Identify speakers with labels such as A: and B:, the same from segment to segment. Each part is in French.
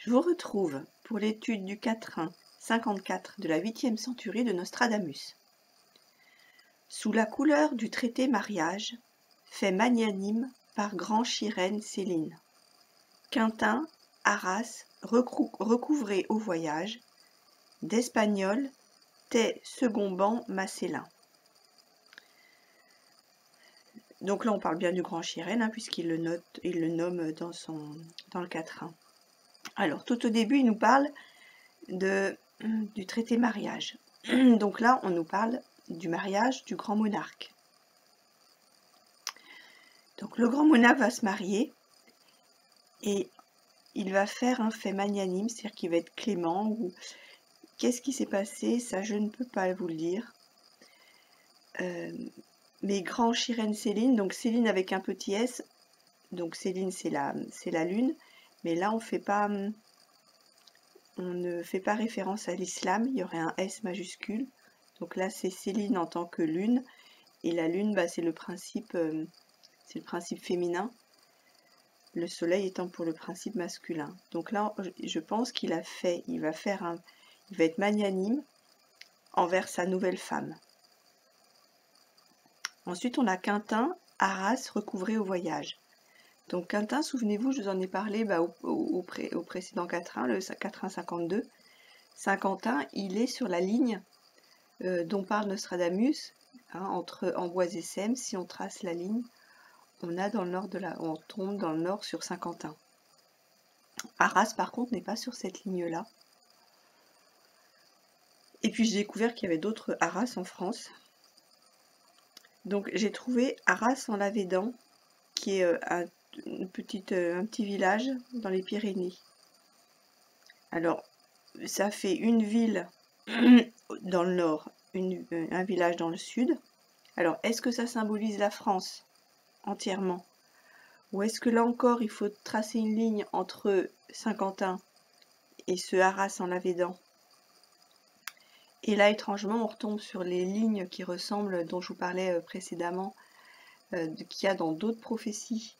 A: Je vous retrouve pour l'étude du quatrain 54 de la 8e centurie de Nostradamus. Sous la couleur du traité mariage, fait magnanime par grand Chirène Céline. Quintin, Arras, recouvré au voyage, d'Espagnol, tais second ban Macellin. Donc là on parle bien du grand Chirène, puisqu'il le nomme dans le quatrain. Alors tout au début il nous parle du traité mariage. Donc là on nous parle du mariage du grand monarque. Donc le grand monarque va se marier et il va faire un fait magnanime, c'est-à-dire qu'il va être clément. Ou qu'est-ce qui s'est passé? Ça je ne peux pas vous le dire. Mais grand Chirène Céline, donc Céline avec un petit s, donc Céline c'est la lune, mais là on ne fait pas référence à l'islam, il y aurait un S majuscule. Donc là c'est Céline en tant que lune, et la lune c'est le principe féminin, le soleil étant pour le principe masculin. Donc là je pense qu'il va être magnanime envers sa nouvelle femme. Ensuite on a Quintin, Arras recouvré au voyage. Donc Quintin, souvenez-vous, je vous en ai parlé au précédent quatrain, le quatrain 52. Saint-Quentin, il est sur la ligne dont parle Nostradamus, entre Amboise et Sèmes. Si on trace la ligne, on tombe dans le nord sur Saint-Quentin. Arras, par contre, n'est pas sur cette ligne-là. Et puis j'ai découvert qu'il y avait d'autres Arras en France. Donc j'ai trouvé Arras en Lavédan, qui est un petit village dans les Pyrénées. Alors, ça fait une ville dans le nord, un village dans le sud. Alors, est-ce que ça symbolise la France entièrement? Ou est-ce que là encore, il faut tracer une ligne entre Saint-Quentin et ce Arras en Lavédan? Et là, étrangement, on retombe sur les lignes qui ressemblent, dont je vous parlais précédemment, qu'il y a dans d'autres prophéties,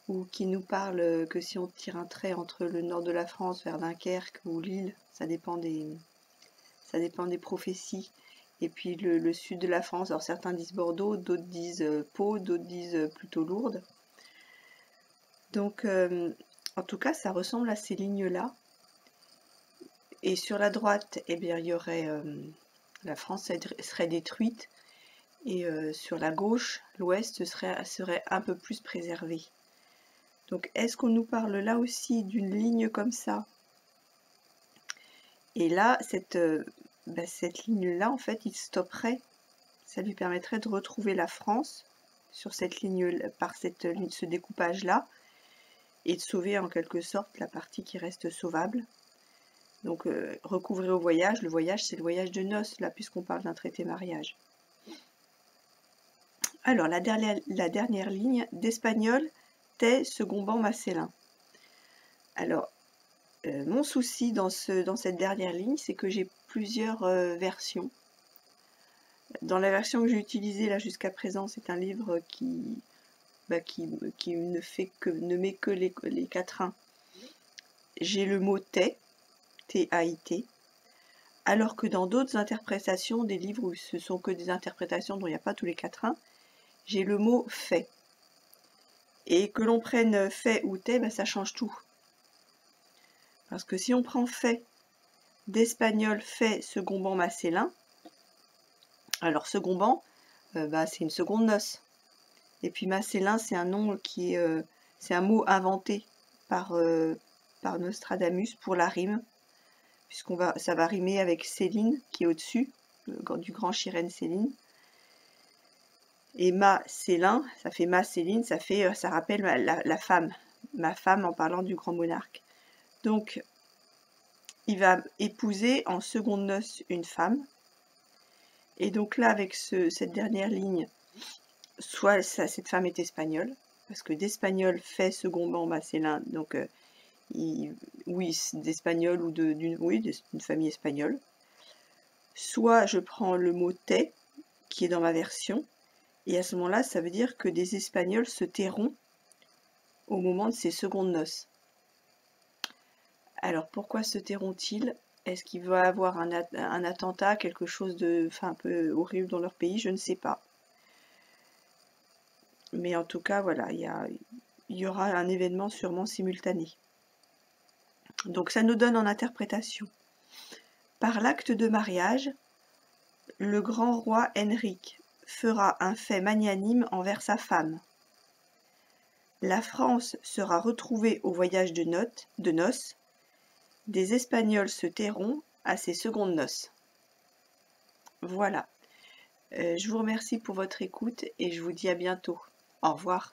A: ou qui nous parlent que si on tire un trait entre le nord de la France vers Dunkerque ou Lille, ça dépend des prophéties, et puis le sud de la France, alors certains disent Bordeaux, d'autres disent Pau, d'autres disent plutôt Lourdes. Donc en tout cas ça ressemble à ces lignes-là. Et sur la droite, eh bien, il y aurait la France serait détruite, et sur la gauche, l'ouest serait un peu plus préservé. Donc est-ce qu'on nous parle là aussi d'une ligne comme ça? Et là, cette ligne-là, en fait, il stopperait. Ça lui permettrait de retrouver la France sur cette ligne, ce découpage-là, et de sauver en quelque sorte la partie qui reste sauvable. Donc recouvrer au voyage. Le voyage, c'est le voyage de noces, là, puisqu'on parle d'un traité mariage. Alors, la dernière ligne, d'Espagnol, tais second ban Macellin. Alors, mon souci dans cette dernière ligne, c'est que j'ai plusieurs versions. Dans la version que j'ai utilisée là jusqu'à présent, c'est un livre qui ne met que les quatrains. J'ai le mot tais, T-A-I-T, alors que dans d'autres interprétations, des livres où ce sont que des interprétations dont il n'y a pas tous les quatrains, j'ai le mot fait. Et que l'on prenne fait ou tais, ça change tout. Parce que si on prend fait, d'Espagnol fait second ban Macellin, alors second ban, c'est une seconde noce. Et puis Macellin, c'est un nom c'est un mot inventé par Nostradamus pour la rime, ça va rimer avec Céline qui est au-dessus du grand Chirène Céline. Et Macellin, ça fait Macéline, ça rappelle la femme, ma femme, en parlant du grand monarque. Donc il va épouser en seconde noce une femme. Et donc là, avec cette dernière ligne, soit cette femme est espagnole, parce que d'espagnol fait second ban Macellin, donc oui, d'espagnol ou d'une famille espagnole. Soit je prends le mot tais, qui est dans ma version, et à ce moment-là, ça veut dire que des Espagnols se tairont au moment de ces secondes noces. Alors pourquoi se tairont-ils? Est-ce qu'il va y avoir un attentat, quelque chose de un peu horrible dans leur pays? Je ne sais pas. Mais en tout cas, voilà, il y aura un événement sûrement simultané. Donc ça nous donne en interprétation. Par l'acte de mariage, le grand roi Henrique fera un fait magnanime envers sa femme. La France sera retrouvée au voyage de noces. Des Espagnols se tairont à ses secondes noces. Voilà. Je vous remercie pour votre écoute et je vous dis à bientôt. Au revoir.